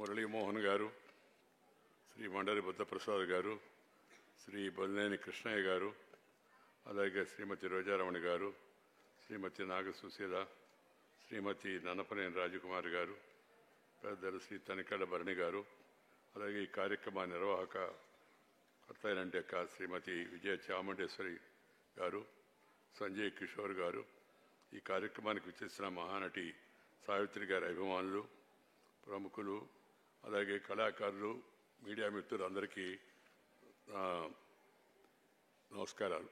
మురళీమోహన్ గారు, శ్రీ మండలి బుద్ధప్రసాద్ గారు, శ్రీ బొల్లేని కృష్ణయ్య గారు, అలాగే శ్రీమతి రోజారమణి గారు, శ్రీమతి నాగసుశీల, శ్రీమతి నన్నపనేని రాజకుమారి గారు, పెద్దలు శ్రీ తనికళ్ళ భరణి గారు, అలాగే ఈ కార్యక్రమ నిర్వాహక కర్తైనంటే శ్రీమతి విజయ చాముండేశ్వరి గారు, సంజయ్ కిషోర్ గారు, ఈ కార్యక్రమానికి విచ్చేసిన మహానటి సావిత్రి గారి అభిమానులు, ప్రముఖులు, అలాగే కళాకారులు, మీడియా మిత్రులు అందరికీ నమస్కారాలు.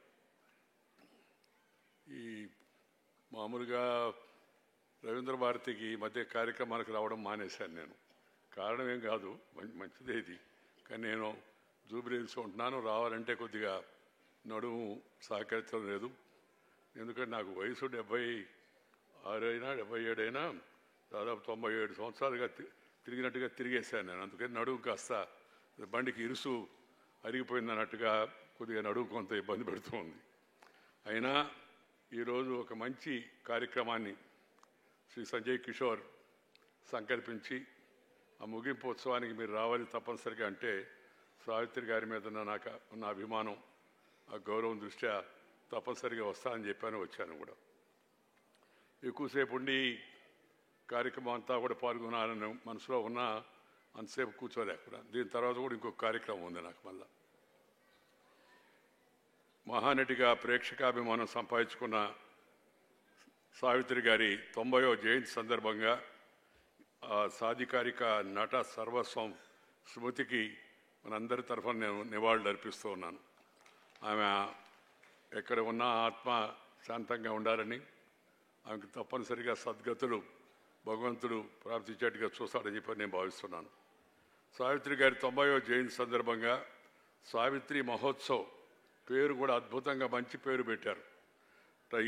ఈ మామూలుగా రవీంద్ర భారతికి ఈ మధ్య కార్యక్రమానికి రావడం మానేశాను నేను. కారణం ఏం కాదు, మంచిదే ఇది, కానీ నేను జూబ్లీహిల్స్ ఉంటున్నాను. రావాలంటే కొద్దిగా నడుము సహకరించడం లేదు. ఎందుకంటే నాకు వయసు 76 అయినా 77 అయినా దాదాపు 97 సంవత్సరాలుగా తిరిగినట్టుగా తిరిగేశాను నేను. అందుకని నడుము కాస్త బండికి ఇరుసు అరిగిపోయింది అన్నట్టుగా కొద్దిగా నడుము కొంత ఇబ్బంది పెడుతూ ఉంది. అయినా ఈరోజు ఒక మంచి కార్యక్రమాన్ని శ్రీ సంజయ్ కిషోర్ సంకల్పించి ఆ ముగింపు ఉత్సవానికి మీరు రావాలి తప్పనిసరిగా అంటే సావిత్రి గారి మీద నాకు ఉన్న అభిమానం, ఆ గౌరవం దృష్ట్యా తప్పనిసరిగా వస్తానని చెప్పాను, వచ్చాను కూడా. ఎక్కువసేపు ఉండి కార్యక్రమం అంతా కూడా పాల్గొనాలని మనసులో ఉన్న అంతసేపు కూర్చోలేకుండా, దీని తర్వాత కూడా ఇంకొక కార్యక్రమం ఉంది నాకు. మళ్ళా మహానటిగా ప్రేక్షకాభిమానం సంపాదించుకున్న సావిత్రి గారి 90వ జయంతి సందర్భంగా సాధికారిక నట సర్వస్వం స్మృతికి మనందరి తరఫున నేను నివాళులు అర్పిస్తూ ఉన్నాను. ఆమె ఎక్కడ ఉన్నా ఆత్మ శాంతంగా ఉండాలని, ఆమెకు తప్పనిసరిగా సద్గతులు భగవంతుడు ప్రార్థించేట్టుగా చూస్తాడని చెప్పి నేను భావిస్తున్నాను. సావిత్రి గారి 90వ జయంతి సందర్భంగా సావిత్రి మహోత్సవ్ పేరు కూడా అద్భుతంగా మంచి పేరు పెట్టారు.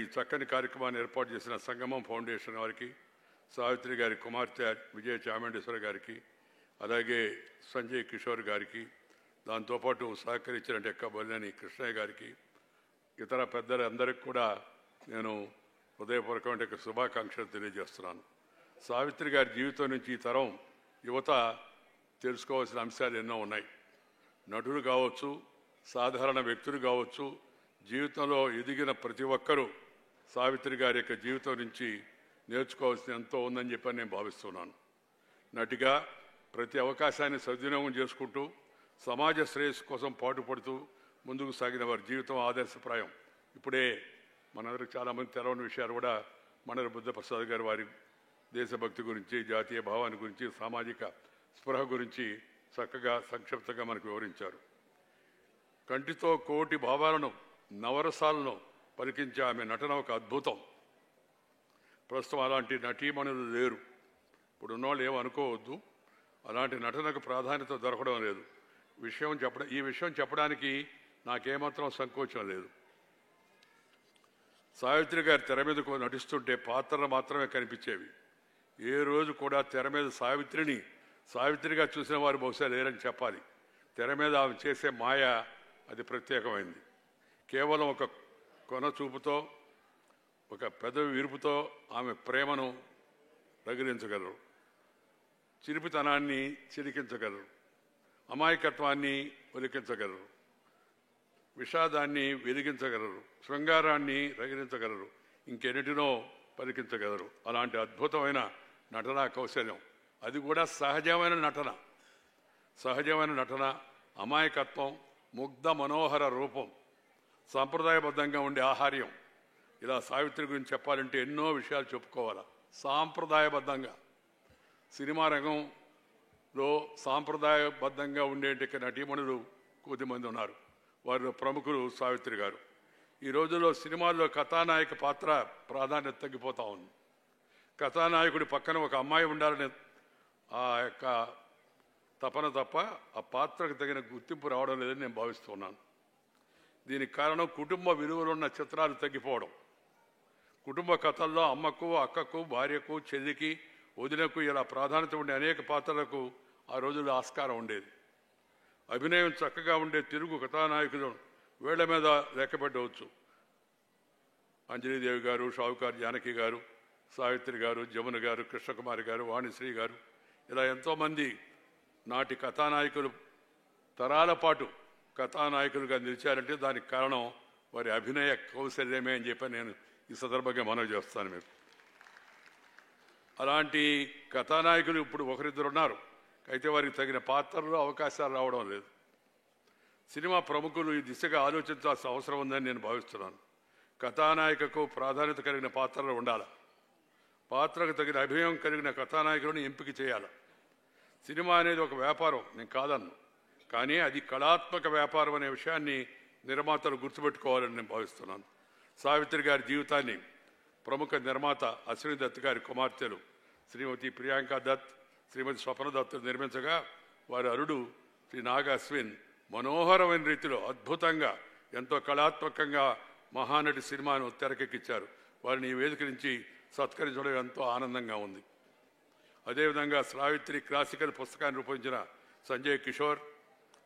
ఈ చక్కని కార్యక్రమాన్ని ఏర్పాటు చేసిన సంగమం ఫౌండేషన్ వారికి, సావిత్రి గారి కుమార్తె విజయ చాముండేశ్వరి గారికి, అలాగే సంజయ్ కిషోర్ గారికి, దాంతోపాటు సహకరించిన బొల్లేని కృష్ణయ్య గారికి, ఇతర పెద్దలందరికీ కూడా నేను హృదయపూర్వకమైన శుభాకాంక్షలు తెలియజేస్తున్నాను. సావిత్రి గారి జీవితం నుంచి ఈ తరం యువత తెలుసుకోవాల్సిన అంశాలు ఎన్నో ఉన్నాయి. నటులు కావచ్చు, సాధారణ వ్యక్తులు కావచ్చు, జీవితంలో ఎదిగిన ప్రతి ఒక్కరూ సావిత్రి గారి యొక్క జీవితం నుంచి నేర్చుకోవాల్సిన ఎంతో ఉందని చెప్పి నేను భావిస్తున్నాను. నటిగా ప్రతి అవకాశాన్ని సద్వినియోగం చేసుకుంటూ సమాజ శ్రేయస్సు కోసం పాటుపడుతూ ముందుకు సాగిన వారి జీవితం ఆదర్శప్రాయం. ఇప్పుడే మనందరికి చాలామంది తెలవని విషయాలు కూడా మండలి బుద్ధప్రసాద్ గారు వారి దేశభక్తి గురించి, జాతీయ భావాన్ని గురించి, సామాజిక స్పృహ గురించి చక్కగా సంక్షిప్తంగా మనకు వివరించారు. కంటితో కోటి భావాలను, నవరసాలను పలికించే ఆమె నటన ఒక అద్భుతం. ప్రస్తుతం అలాంటి నటీమణులు లేరు. ఇప్పుడున్నవాళ్ళు ఏమనుకోవద్దు, అలాంటి నటనకు ప్రాధాన్యత దొరకడం లేదు. ఈ విషయం చెప్పడానికి నాకేమాత్రం సంకోచం లేదు. సావిత్రి గారి తెర మీదకు నటిస్తుంటే పాత్రలు మాత్రమే కనిపించేవి. ఏ రోజు కూడా తెర మీద సావిత్రిగా చూసిన వారు బహుశా లేరని చెప్పాలి. తెర మీద ఆమె చేసే మాయ అది ప్రత్యేకమైంది. కేవలం ఒక కొన చూపుతో, ఒక పెదవి విరుపుతో ఆమె ప్రేమను రగిలించగలరు, చిలిపితనాన్ని చిలికించగలరు, అమాయకత్వాన్ని ఒలికించగలరు, విషాదాన్ని వెలిగించగలరు, శృంగారాన్ని రగిలించగలరు, ఇంకెన్నిటినో పలికించగలరు. అలాంటి అద్భుతమైన నటనా కౌశల్యం, అది కూడా సహజమైన నటన, అమాయకత్వం, ముగ్ధ మనోహర రూపం, సాంప్రదాయబద్ధంగా ఉండే ఆహార్యం. ఇలా సావిత్రి గురించి చెప్పాలంటే ఎన్నో విషయాలు చెప్పుకోవాలా. సాంప్రదాయబద్ధంగా సినిమా రంగంలో సాంప్రదాయబద్ధంగా ఉండే నటీమణులు కొద్దిమంది ఉన్నారు. వారిలో ప్రముఖులు సావిత్రి గారు. ఈ రోజుల్లో సినిమాల్లో కథానాయక పాత్ర ప్రాధాన్యత తగ్గిపోతూ ఉంది. కథానాయకుడి పక్కన ఒక అమ్మాయి ఉండాలనే ఆ యొక్క తపన తప్ప ఆ పాత్రకు తగిన గుర్తింపు రావడం లేదని నేను భావిస్తున్నాను. దీనికి కారణం కుటుంబ విలువలున్న చిత్రాలు తగ్గిపోవడం. కుటుంబ కథల్లో అమ్మకు, అక్కకు, భార్యకు, చెల్లికి, వదినకు ఇలా ప్రాధాన్యత ఉండే అనేక పాత్రలకు ఆ రోజుల్లో ఆస్కారం ఉండేది. అభినయం చక్కగా ఉండే తెలుగు కథానాయకులు వేళ్ల మీద లెక్కపెట్టవచ్చు. అంజలీదేవి గారు, షావుకారు జానకి గారు, సావిత్రి గారు, జమున గారు, కృష్ణకుమారి గారు, వాణిశ్రీ గారు, ఇలా ఎంతోమంది నాటి కథానాయకులు తరాల పాటు కథానాయకులుగా నిలిచారంటే దానికి కారణం వారి అభినయ కౌశల్యమే అని చెప్పి నేను ఈ సందర్భంగా మనవి చేస్తాను మీకు. అలాంటి కథానాయకులు ఇప్పుడు ఒకరిద్దరు ఉన్నారు, అయితే వారికి తగిన పాత్రలు అవకాశాలు రావడం లేదు. సినిమా ప్రముఖులు ఈ దిశగా ఆలోచించాల్సిన అవసరం ఉందని నేను భావిస్తున్నాను. కథానాయికకు ప్రాధాన్యత కలిగిన పాత్రలు ఉండాలి. పాత్రకు తగిన అభినయం కలిగిన కథానాయకులను ఎంపిక చేయాలి. సినిమా అనేది ఒక వ్యాపారం, నేను కాదన్ను, కానీ అది కళాత్మక వ్యాపారం అనే విషయాన్ని నిర్మాతలు గుర్తుపెట్టుకోవాలని నేను భావిస్తున్నాను. సావిత్రి గారి జీవితాన్ని ప్రముఖ నిర్మాత అశ్విని దత్ గారి కుమార్తెలు శ్రీమతి ప్రియాంక దత్, శ్రీమతి స్వప్న దత్ నిర్మించగా వారి అరుడు శ్రీ నాగ అశ్విన్ మనోహరమైన రీతిలో అద్భుతంగా ఎంతో కళాత్మకంగా మహానటి సినిమాను తెరకెక్కించారు. వారిని ఈ వేదిక నుంచి సత్కరించడం ఎంతో ఆనందంగా ఉంది. అదేవిధంగా సావిత్రి క్లాసికల్ పుస్తకాన్ని రూపొందించిన సంజయ్ కిషోర్,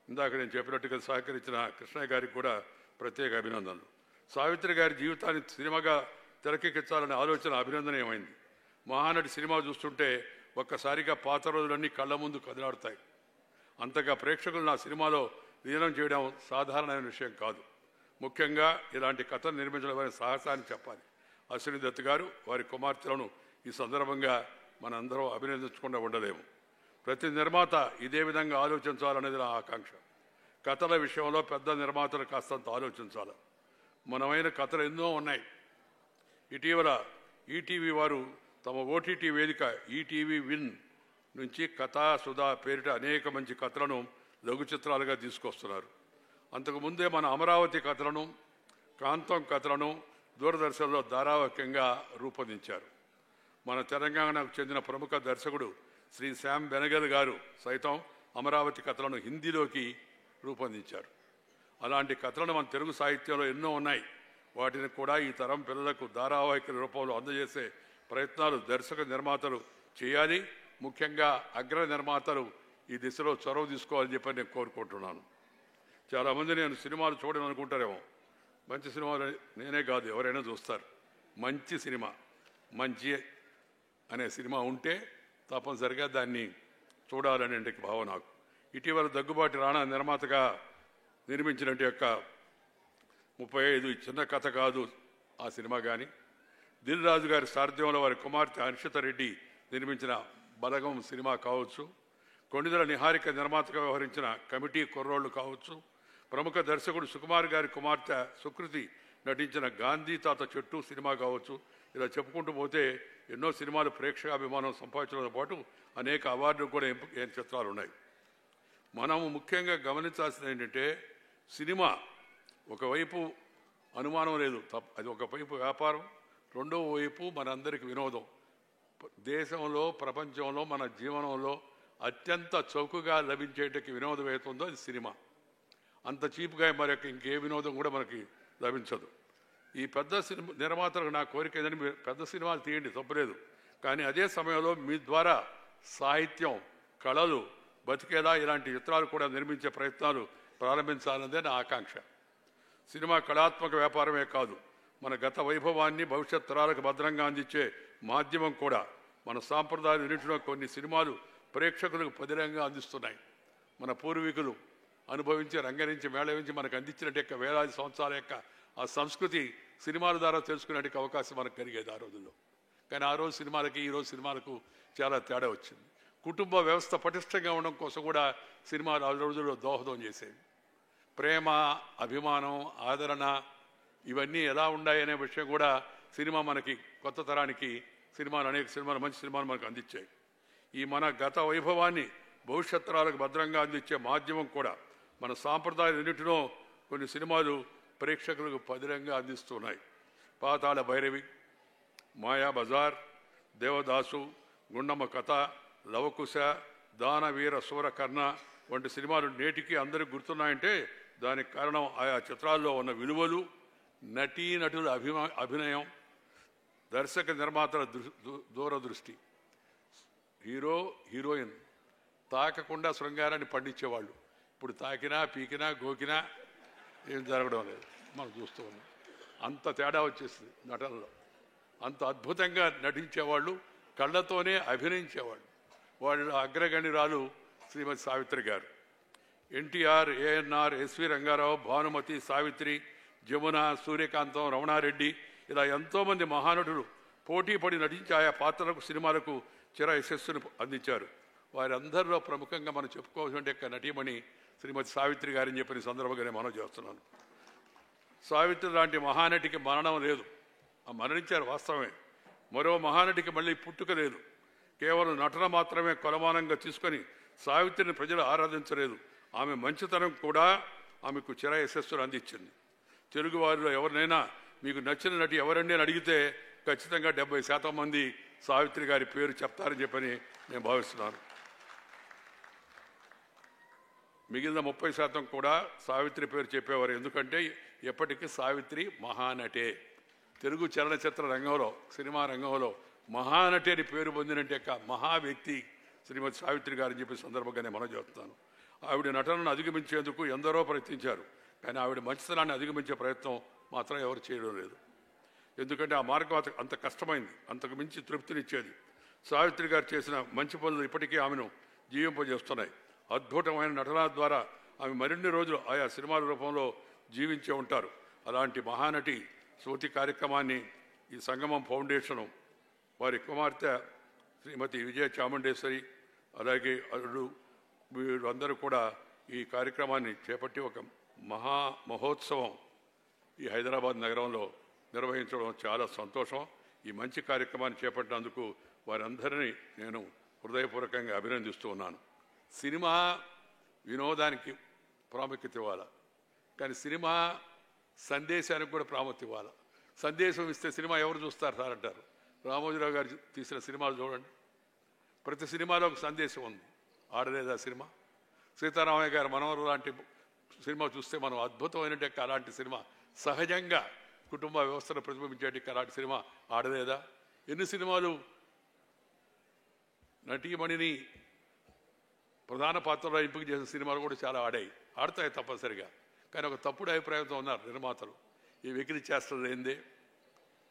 ఇందాక నేను చెప్పినట్టుగా సహకరించిన కృష్ణయ్య గారికి కూడా ప్రత్యేక అభినందనలు. సావిత్రి గారి జీవితాన్ని సినిమాగా తెరకెక్కించాలనే ఆలోచన అభినందనీయమైంది. మహానటి సినిమా చూస్తుంటే ఒక్కసారిగా పాత రోజులన్నీ కళ్ళ ముందు కదిలాడుతాయి. అంతగా ప్రేక్షకులు నా సినిమాలో లీనం చేయడం సాధారణమైన విషయం కాదు. ముఖ్యంగా ఇలాంటి కథను నిర్మించడం అనే సాహసాన్ని చెప్పాలి. అశ్విని దత్ గారు వారి కుమార్తెలను ఈ సందర్భంగా మనందరం అభినందించకుండా ఉండలేము. ప్రతి నిర్మాత ఇదే విధంగా ఆలోచించాలనేది నా ఆకాంక్ష. కథల విషయంలో పెద్ద నిర్మాతలు కాస్తంత ఆలోచించాలి. మనమైన కథలు ఎన్నో ఉన్నాయి. ఇటీవల ఈటీవీ వారు తమ ఓటీటీ వేదిక ఈటీవీ విన్ నుంచి కథా సుధా పేరిట అనేక మంచి కథలను లఘు చిత్రాలుగా తీసుకొస్తున్నారు. అంతకుముందే మన అమరావతి కథలను, కాంతం కథలను దూరదర్శన్లో ధారావాహికంగా రూపొందించారు. మన తెలంగాణకు చెందిన ప్రముఖ దర్శకుడు శ్రీ శ్యామ్ బెనగల్ గారు సైతం అమరావతి కథలను హిందీలోకి రూపొందించారు. అలాంటి కథలను మన తెలుగు సాహిత్యంలో ఎన్నో ఉన్నాయి. వాటిని కూడా ఈ తరం పిల్లలకు ధారావాహిక రూపంలో అందజేసే ప్రయత్నాలు దర్శక నిర్మాతలు చేయాలి. ముఖ్యంగా అగ్ర నిర్మాతలు ఈ దిశలో చొరవ తీసుకోవాలని చెప్పి నేను కోరుకుంటున్నాను. చాలామంది నేను సినిమాలు చూడని అనుకుంటారేమో. మంచి సినిమాలు నేనే కాదు, ఎవరైనా చూస్తారు. మంచి సినిమా, మంచి అనే సినిమా ఉంటే తప్పనిసరిగా దాన్ని చూడాలనే భావం నాకు. ఇటీవల దగ్గుబాటి రాణా నిర్మాతగా నిర్మించినట్టు యొక్క 35 చిన్న కథ కాదు ఆ సినిమా కానీ, దిల్ రాజు గారి సారథ్యంలో వారి కుమార్తె హర్షిత రెడ్డి నిర్మించిన బలగం సినిమా కావచ్చు, కొండిదల నిహారిక నిర్మాతగా వ్యవహరించిన కమిటీ కుర్రోళ్ళు కావచ్చు, ప్రముఖ దర్శకుడు సుకుమార్ గారి కుమార్తె సుకృతి నటించిన గాంధీ తాత చెట్టు సినిమా కావచ్చు. ఇలా చెప్పుకుంటూ పోతే ఎన్నో సినిమాలు ప్రేక్షకాభిమానం సంపాదించడంతో పాటు అనేక అవార్డులు కూడా ఎంపిక చిత్రాలు ఉన్నాయి. మనము ముఖ్యంగా గమనించాల్సింది ఏంటంటే, సినిమా ఒకవైపు అనుమానం లేదు, అది ఒకవైపు వ్యాపారం, రెండో వైపు మనందరికి వినోదం. దేశంలో, ప్రపంచంలో, మన జీవనంలో అత్యంత చౌకగా లభించేటకి వినోదం ఏతుందో అది సినిమా. అంత చీప్గా మరొక ఇంకే వినోదం కూడా మనకి లభించదు. ఈ పెద్ద సినిమా నిర్మాతలకు నా కోరిక ఏదంటే, మీరు పెద్ద సినిమాలు తీయండి, తప్పలేదు, కానీ అదే సమయంలో మీ ద్వారా సాహిత్యం, కళలు బతికేలా ఇలాంటి చిత్రాలు కూడా నిర్మించే ప్రయత్నాలు ప్రారంభించాలన్నదే నా ఆకాంక్ష. సినిమా కళాత్మక వ్యాపారమే కాదు, మన గత వైభవాన్ని భవిష్యత్ తరాలకు భద్రంగా అందించే మాధ్యమం కూడా. మన సాంప్రదాయాలన్నింటిలో కొన్ని సినిమాలు ప్రేక్షకులకు పదిలంగా అందిస్తున్నాయి. మన పూర్వీకులు అనుభవించి, రంగరించి, మేళవించి మనకు అందించినట్టు యొక్క వేలాది సంవత్సరాల యొక్క ఆ సంస్కృతి సినిమాల ద్వారా తెలుసుకునే అవకాశం మనకు కలిగేది ఆ రోజుల్లో. కానీ ఆ రోజు సినిమాలకి ఈ రోజు సినిమాలకు చాలా తేడా వచ్చింది. కుటుంబ వ్యవస్థ పటిష్టంగా ఉండడం కోసం కూడా సినిమాలు ఆ రోజుల్లో దోహదం చేసేవి. ప్రేమ, అభిమానం, ఆదరణ ఇవన్నీ ఎలా ఉన్నాయనే విషయం కూడా సినిమా మనకి కొత్త తరానికి అనేక సినిమాలు, మంచి సినిమాలు మనకు అందించాయి. ఈ మన గత వైభవాన్ని భవిష్యత్ తరాలకు భద్రంగా అందించే మాధ్యమం కూడా. మన సాంప్రదాయాలన్నింటిలో కొన్ని సినిమాలు ప్రేక్షకులకు పదిలంగా అందిస్తున్నాయి. పాతాళ భైరవి, మాయా బజార్, దేవదాసు, గుండమ్మ కథ, లవకుశ, దానవీర సూరకర్ణ వంటి సినిమాలు నేటికి అందరికి గుర్తున్నాయంటే దానికి కారణం ఆయా చిత్రాల్లో ఉన్న విలువలు, నటీనటుల అభినయం, దర్శక నిర్మాతల దూరదృష్టి. హీరో, హీరోయిన్ తాకకుండా శృంగారాన్ని పండించేవాళ్ళు. ఇప్పుడు తాకినా, పీకినా, గోకినా ఏం జరగడం లేదు, మనం చూస్తూ ఉన్నాం. అంత తేడా వచ్చేసింది నటనలో. అంత అద్భుతంగా నటించేవాళ్ళు, కళ్ళతోనే అభినయించేవాళ్ళు. వాళ్ళ అగ్రగణ్యురాలు శ్రీమతి సావిత్రి గారు. ఎన్టీఆర్, ఏఎన్ఆర్, ఎస్వి రంగారావు, భానుమతి, సావిత్రి, జమున, సూర్యకాంతం, రమణారెడ్డి ఇలా ఎంతోమంది మహానటులు పోటీ పడి నటించి ఆయా పాత్రలకు సినిమాలకు చిర యశస్సును అందించారు. వారందరిలో ప్రముఖంగా మనం చెప్పుకోవాల్సిన నటీమణి శ్రీమతి సావిత్రి గారని చెప్పిన సందర్భంగానే మనం చేస్తున్నాను. సావిత్రి లాంటి మహానటికి మరణం లేదు. ఆ మరణించారు వాస్తవమే. మరో మహానటికి మళ్ళీ పుట్టుక లేదు. కేవలం నటన మాత్రమే కొలమానంగా తీసుకొని సావిత్రిని ప్రజలు ఆరాధించలేదు. ఆమె మంచితనం కూడా ఆమెకు చిర యశస్సును అందించింది. తెలుగువారిలో ఎవరినైనా మీకు నచ్చిన నటి ఎవరండి అని అడిగితే ఖచ్చితంగా 70% మంది సావిత్రి గారి పేరు చెప్తారని చెప్పని నేను భావిస్తున్నాను. మిగిలిన 30% కూడా సావిత్రి పేరు చెప్పేవారు. ఎందుకంటే ఎప్పటికీ సావిత్రి మహానటే. తెలుగు చలనచిత్ర రంగంలో, సినిమా రంగంలో మహానటి అని పేరు పొందినట్టే మహా వ్యక్తి శ్రీమతి సావిత్రి గారని చెప్పే సందర్భంగానే మనం చెప్తున్నాను. ఆవిడ నటనను అధిగమించేందుకు ఎందరో ప్రయత్నించారు. కానీ ఆవిడ మంచితనాన్ని అధిగమించే ప్రయత్నం మాత్రం ఎవరు చేయడం లేదు. ఎందుకంటే ఆ మార్గం అంత కష్టమైంది, అంతకు మించి తృప్తినిచ్చేది. సావిత్రి గారు చేసిన మంచి పనులు ఇప్పటికీ ఆమెను జీవింపజేస్తున్నాయి. అద్భుతమైన నటన ద్వారా ఆమె మరిన్ని రోజులు ఆయా సినిమాల రూపంలో జీవించే ఉంటారు. అలాంటి మహానటి స్మృతి కార్యక్రమాన్ని ఈ సంగమం ఫౌండేషను వారి కుమార్తె శ్రీమతి విజయ చాముండేశ్వరి అలాగే అల్లుడు వీళ్ళందరూ కూడా ఈ కార్యక్రమాన్ని చేపట్టి ఒక మహోత్సవం ఈ హైదరాబాద్ నగరంలో నిర్వహించడం చాలా సంతోషం. ఈ మంచి కార్యక్రమాన్ని చేపట్టినందుకు వారందరినీ నేను హృదయపూర్వకంగా అభినందిస్తూ ఉన్నాను. సినిమా వినోదానికి ప్రాముఖ్యత ఇవ్వాలి, కానీ సినిమా సందేశానికి కూడా ప్రాముఖ్యత ఇవ్వాలి. సందేశం ఇస్తే సినిమా ఎవరు చూస్తారు సార్ అంటారు. రామోజీరావు గారు తీసిన సినిమాలు చూడండి, ప్రతి సినిమాలో ఒక సందేశం ఉంది. ఆడలేదా సినిమా? సీతారామయ్య గారు మనవరు లాంటి సినిమా చూస్తే మనం అద్భుతమైనట్టు అలాంటి సినిమా, సహజంగా కుటుంబ వ్యవస్థను ప్రతిబింబించేటి అలాంటి సినిమా ఆడలేదా? ఎన్ని సినిమాలు నటీమణిని ప్రధాన పాత్రలో ఎంపిక చేసిన సినిమాలు కూడా చాలా ఆడతాయి తప్పనిసరిగా. కానీ ఒక తప్పుడు అభిప్రాయంతో ఉన్నారు నిర్మాతలు. ఈ వెకిలి చేస్తుంది ఏందే,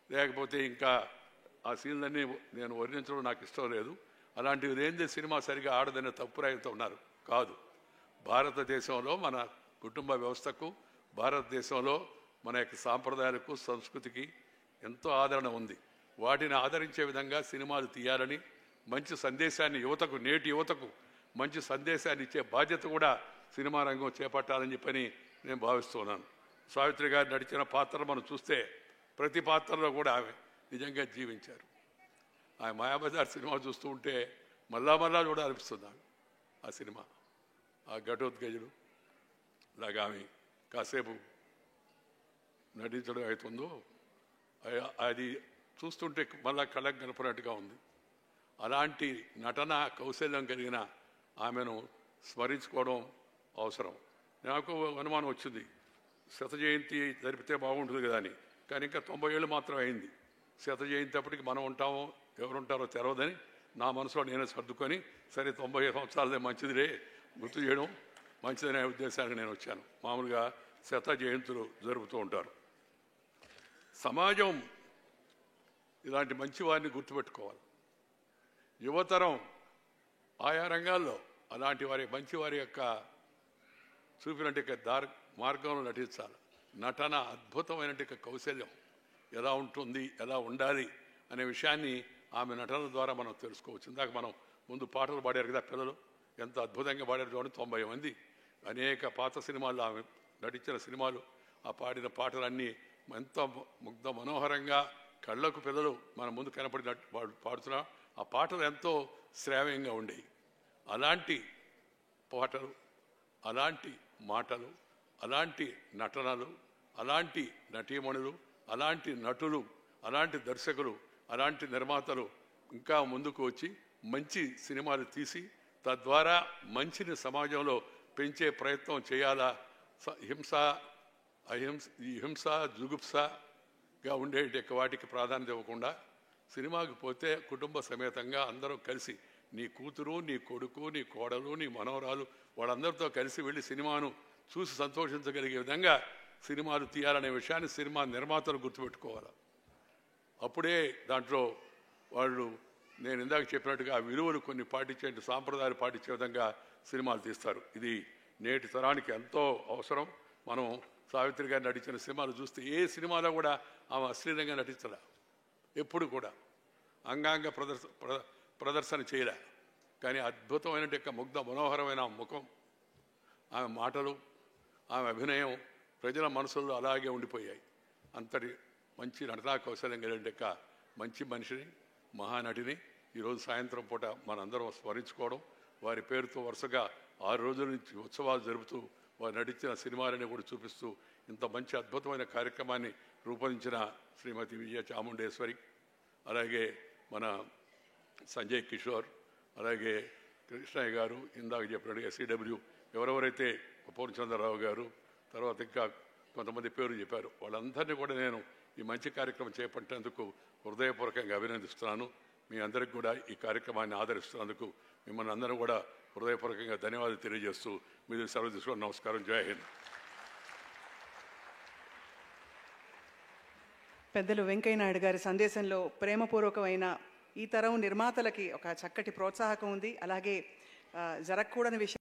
లేకపోతే ఇంకా ఆ సీన్లన్నీ నేను వర్ణించడం నాకు ఇష్టం లేదు, అలాంటివి ఏందే సినిమా సరిగా ఆడదనే తప్పురాయంతో ఉన్నారు. కాదు, భారతదేశంలో మన కుటుంబ వ్యవస్థకు, భారతదేశంలో మన యొక్క సాంప్రదాయాలకు, సంస్కృతికి ఎంతో ఆదరణ ఉంది. వాటిని ఆదరించే విధంగా సినిమాలు తీయాలని, మంచి సందేశాన్ని యువతకు, నేటి యువతకు మంచి సందేశాన్ని ఇచ్చే బాధ్యత కూడా సినిమా రంగం చేపట్టాలని చెప్పని నేను భావిస్తున్నాను. సావిత్రి గారు నడిచిన పాత్రలు మనం చూస్తే ప్రతి పాత్రలో కూడా ఆమె నిజంగా జీవించారు. ఆమె మాయాబజార్ సినిమా చూస్తూ ఉంటే మళ్ళా కూడా అనిపిస్తుంది ఆ సినిమా, ఆ ఘటోత్కజుడు లాగా ఆమె కాసేపు నటించడం అవుతుందో అది చూస్తుంటే మళ్ళా కళ్ళకు కనపడినట్టుగా ఉంది. అలాంటి నటన కౌశల్యం కలిగిన ఆమెను స్మరించుకోవడం అవసరం. నాకు అనుమానం వచ్చింది, శత జయంతి జరిపితే బాగుంటుంది కదా అని. కానీ ఇంకా 90 ఏళ్ళు మాత్రం అయింది. శత జయంతి అప్పటికి మనం ఉంటామో ఎవరుంటారో తెలవదని నా మనసులో నేనే సర్దుకొని, సరే 90 సంవత్సరాలదే మంచిదిరే, గుర్తు చేయడం మంచిదనే ఉద్దేశానికి నేను వచ్చాను. మామూలుగా శత జయంతులు జరుపుతూ ఉంటారు. సమాజం ఇలాంటి మంచి వారిని గుర్తుపెట్టుకోవాలి. యువతరం ఆయా రంగాల్లో అలాంటి మంచి వారి యొక్క చూపినట్టు మార్గంలో నటించాలి. నటన అద్భుతమైనట్టు కౌశల్యం ఎలా ఉంటుంది, ఎలా ఉండాలి అనే విషయాన్ని ఆమె నటన ద్వారా మనం తెలుసుకోవచ్చు. ఇందాక మనం ముందు పాటలు పాడారు కదా పిల్లలు, ఎంత అద్భుతంగా పాడారు చూడండి. 90 మంది అనేక పాత సినిమాల్లో ఆమె నటించిన సినిమాలు, ఆ పాడిన పాటలన్నీ ఎంత ముగ్ధ మనోహరంగా కళ్ళకు పిల్లలు మన ముందు కనపడినట్టు వాళ్ళు పాడుతున్నా ఆ పాటలు ఎంతో శ్రావ్యంగా ఉండేవి. అలాంటి పాటలు, అలాంటి మాటలు, అలాంటి నటనలు, అలాంటి నటీమణులు, అలాంటి నటులు, అలాంటి దర్శకులు, అలాంటి నిర్మాతలు ఇంకా ముందుకు వచ్చి మంచి సినిమాలు తీసి తద్వారా మంచిని సమాజంలో పెంచే ప్రయత్నం చేయాలా. హింస జుగుప్సగా ఉండే వాటికి ప్రాధాన్యత ఇవ్వకుండా సినిమాకి పోతే కుటుంబ సమేతంగా అందరూ కలిసి, నీ కూతురు, నీ కొడుకు, నీ కోడలు, నీ మనవరాలు వాళ్ళందరితో కలిసి వెళ్ళి సినిమాను చూసి సంతోషించగలిగే విధంగా సినిమాలు తీయాలనే విషయాన్ని సినిమా నిర్మాతలు గుర్తుపెట్టుకోవాలి. అప్పుడే దాంట్లో వాళ్ళు నేను ఇందాక చెప్పినట్టుగా విలువలు కొన్ని పాటించే, సాంప్రదాయాలు పాటించే విధంగా సినిమాలు తీస్తారు. ఇది నేటి తరానికి ఎంతో అవసరం. మనం సావిత్రి గారు నటించిన సినిమాలు చూస్తే ఏ సినిమాలో కూడా ఆమె అశ్లీలంగా నటించలే, ఎప్పుడు కూడా అంగాంగ ప్రదర్శన చేయలే. కానీ అద్భుతమైన ముగ్ధ మనోహరమైన ముఖం, ఆమె మాటలు, ఆమె అభినయం ప్రజల మనసుల్లో అలాగే ఉండిపోయాయి. అంతటి మంచి నటనా కౌశల్యం కలిగిన మంచి మనిషిని, మహానటిని ఈరోజు సాయంత్రం పూట మనందరం స్మరించుకోవడం, వారి పేరుతో వరుసగా 6 రోజుల నుంచి ఉత్సవాలు జరుపుతూ వారు నటించిన సినిమాలని కూడా చూపిస్తూ ఇంత మంచి అద్భుతమైన కార్యక్రమాన్ని రూపొందించిన శ్రీమతి విజయ చాముండేశ్వరి, అలాగే మన సంజయ్ కిషోర్, అలాగే కృష్ణయ్య గారు, ఇందాక చెప్పినట్టుగా సిడబ్ల్యూ, ఎవరెవరైతే పూర్ణచంద్రరావు గారు, తర్వాత ఇంకా కొంతమంది పేరు చెప్పారు, వాళ్ళందరినీ కూడా నేను ఈ మంచి కార్యక్రమం చేపట్టేందుకు హృదయపూర్వకంగా అభినందిస్తున్నాను. మీ అందరికి కూడా ఈ కార్యక్రమాన్ని ఆదరిస్తున్నందుకు మిమ్మల్ని అందరూ కూడా హృదయపూర్వకంగా ధన్యవాదాలు తెలియజేస్తూ మీరు సెలవు తీసుకొని నమస్కారం. జై హింద్. పెద్దలు వెంకయ్య నాయుడు గారి సందేశంలో ప్రేమపూర్వకమైన ఈ తరం నిర్మాతలకి ఒక చక్కటి ప్రోత్సాహకం ఉంది. అలాగే జరగకూడని విషయం